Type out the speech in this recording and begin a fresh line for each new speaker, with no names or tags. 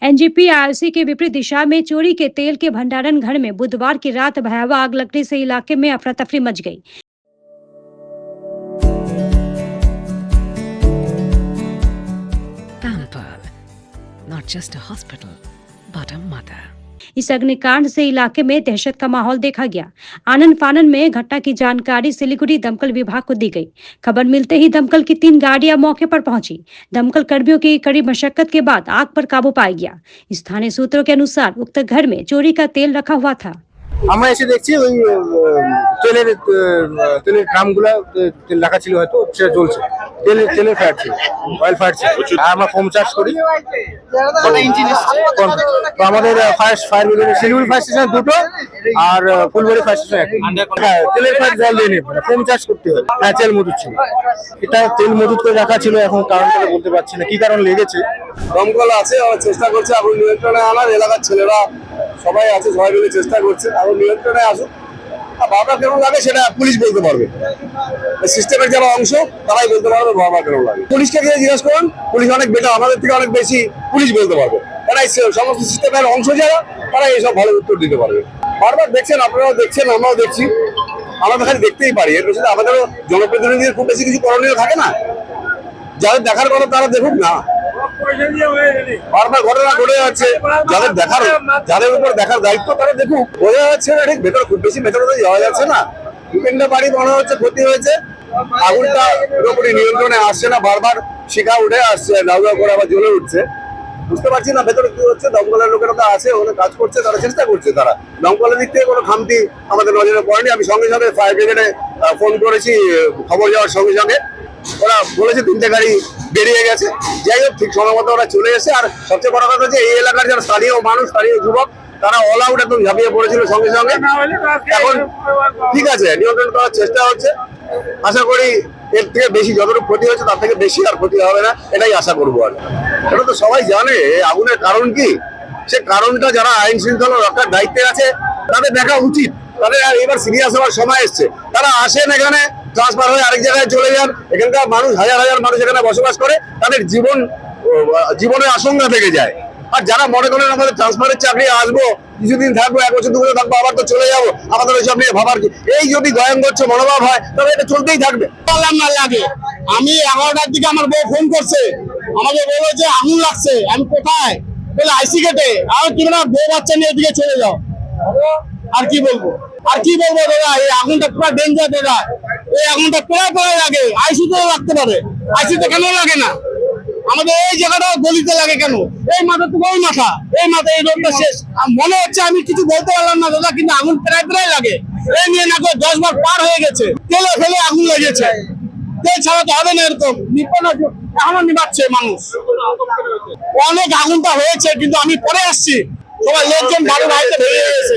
NGP IOC के विपरीत दिशा में चोरी के तेल के भंडारण घर में बुधवार की रात भयावह आग लगने से इलाके में अफरा तफरी मच गई।
Pampered, not just a hospital, but a mother.
इस अग्निकांड से इलाके में दहशत का माहौल देखा गया। आनन फानन में घटना की जानकारी सिलीगुड़ी दमकल विभाग को दी गई। खबर मिलते ही दमकल की 3 गाड़ियां मौके पर पहुंची। दमकल कर्मियों की कड़ी मशक्कत के बाद आग पर काबू पाया गया। स्थानीय सूत्रों के अनुसार उक्त घर में चोरी का तेल रखा हुआ था।
আমরা এসে দেখছি ওই তেলের ড্রামগুলো তেল রাখা ছিল, হয়তো সেটা জ্বলছে, তেলের ফায়ার ছিল, অয়েল ফায়ার ছিল। আর আমরা ফোম চার্জ করি। তো আমাদের fire brigade Siliguri fire station 2টো আর ফুলবাড়ি ফায়ার স্টেশন 1। হ্যাঁ, তেলের ফায়ার জল দিয়ে নেই, ফোম চার্জ করতে হয়। হ্যাঁ, তেল মজুদ ছিল, এটা তেল মজুদ করে রাখা ছিল। এখন কারণটা বলতে পারছি না কি কারণ লেগেছে।
দমকল আছে, চেষ্টা করছে আগুন নিয়ন্ত্রণে আনার। এলাকার ছেলেরা সবাই আছে, সবাই মিলে চেষ্টা করছে আগুন নিয়ন্ত্রণে আসুক। আর বারবার কেন লাগে সেটা পুলিশ বলতে পারবে, সিস্টেমের যারা অংশ তারাই বলতে পারবে বারবার কেন লাগে। পুলিশকে গিয়ে জিজ্ঞেস করুন, পুলিশ অনেক বেটার, আমাদের থেকে অনেক বেশি পুলিশ বলতে পারবে। তারাই সমস্ত সিস্টেমের অংশ যারা, তারা এইসব ভালো উত্তর দিতে পারবে। বারবার দেখছেন, আপনারাও দেখছেন, আমরাও দেখছি। আমরা তো খালি দেখতেই পারি, এর পেছনে আমাদেরও জনপ্রতিনিধিদের খুব বেশি কিছু করণীয় থাকে না। যাদের দেখার কথা তারা দেখুক না। বারবার ঘটনা ঘটে যাচ্ছে, যাদের উপর দেখার দায়িত্ব তারা দেখুক। বোঝা যাচ্ছে না ঠিক ভেতরে, খুব বেশি ভেতরে তো যাওয়া যাচ্ছে না। দুটো বাড়ি মনে হচ্ছে ক্ষতি হয়েছে, আগুনটা পুরোপুরি নিয়ন্ত্রণে আসছে না, বারবার শিখা উঠে আসছে, দাউদা করে আবার জ্বলে উঠছে। বুঝতে পারছি না ভেতরে কি হচ্ছে। দমকলের লোকেরা তো আছে, ওখানে কাজ করছে, তারা চেষ্টা করছে। তারা দমকলের দিক থেকে কোনো খামতি আমাদের নজরে পড়েনি। আমি সঙ্গে সঙ্গে ফায়ার ব্রিগেডে ফোন করেছি, খবর যাওয়ার সঙ্গে সঙ্গে ওরা বলেছে 3টে গাড়ি বেরিয়ে গেছে। যাই হোক, ঠিক সময় মতো ওরা চলে এসে। আর সবচেয়ে বড় কথা হচ্ছে এই এলাকার যারা স্থানীয় মানুষ, স্থানীয় যুবক, তারা অল আউট একদম ঝাঁপিয়ে পড়েছিল সঙ্গে সঙ্গে। এখন ঠিক আছে, নিয়ন্ত্রণ করার চেষ্টা হচ্ছে। আশা করি এর থেকে বেশি যতটুকু ক্ষতি হচ্ছে তার থেকে বেশি আর ক্ষতি হবে না, এটাই আশা করবো। আর এটা তো সবাই জানে আগুনের কারণ কি, সে কারণটা যারা আইন শৃঙ্খলা রক্ষার দায়িত্বে আছে তাদের দেখা উচিত। তাদের এবার সিরিয়াস হওয়ার সময় এসছে। তারা আসেন এখানে, ট্রান্সফার হয়ে আরেক জায়গায় চলে যান। এখানকার মানুষ, হাজার হাজার মানুষ এখানে বসবাস করে, তাদের জীবনের আশঙ্কা থেকে যায়। আর যারা মনে করেন আমাদের ট্রান্সফারের চাকরি আসবো, কিছুদিন থাকবো, 1 বছর 2 বছর থাকবো, আবার তো চলে যাবো, আমাদের ওইসব নিয়ে ভাবার কি। এই যদি গয়ঙ্গচ্ছ মনোভাব হয় তবে এটা চলতেই থাকবে।
না লাগে, আমি 11টার দিকে আমার বউ ফোন করছে, আমাকে বললো যে আগুন লাগছে। আমি কোথায় বলে আইসি গেটে। আর কি না, বউ বাচ্চা নিয়ে এদিকে চলে যাও। আর কি বলবো দাদা, এই আগুনটা পুরো ডেঞ্জার দাদা। এই আগুনটা প্রায় লাগে, আইসিতে লাগতে পারে। আইসিতে কেন লাগে না? আমাদের এই জায়গাটা গলিতে লাগে কেন? এই মাথা তো ওই মাথা, এই রোডটা শেষ। মনে হচ্ছে আমি কিছু বলতে পারলাম না দাদা, কিন্তু আগুন প্রায় লাগে। এই নিয়ে না করে 10 বার পার হয়ে গেছে, তেলে ফেলে আগুন লেগেছে। তেল ছাড়া তো হবে না, এরকম নিপানো এখনো নিবাচ্ছে মানুষ। অনেক আগুনটা হয়েছে, কিন্তু আমি পরে আসছি, সবাই লোকজন বাড়ি বাইরে বেরিয়ে গেছে।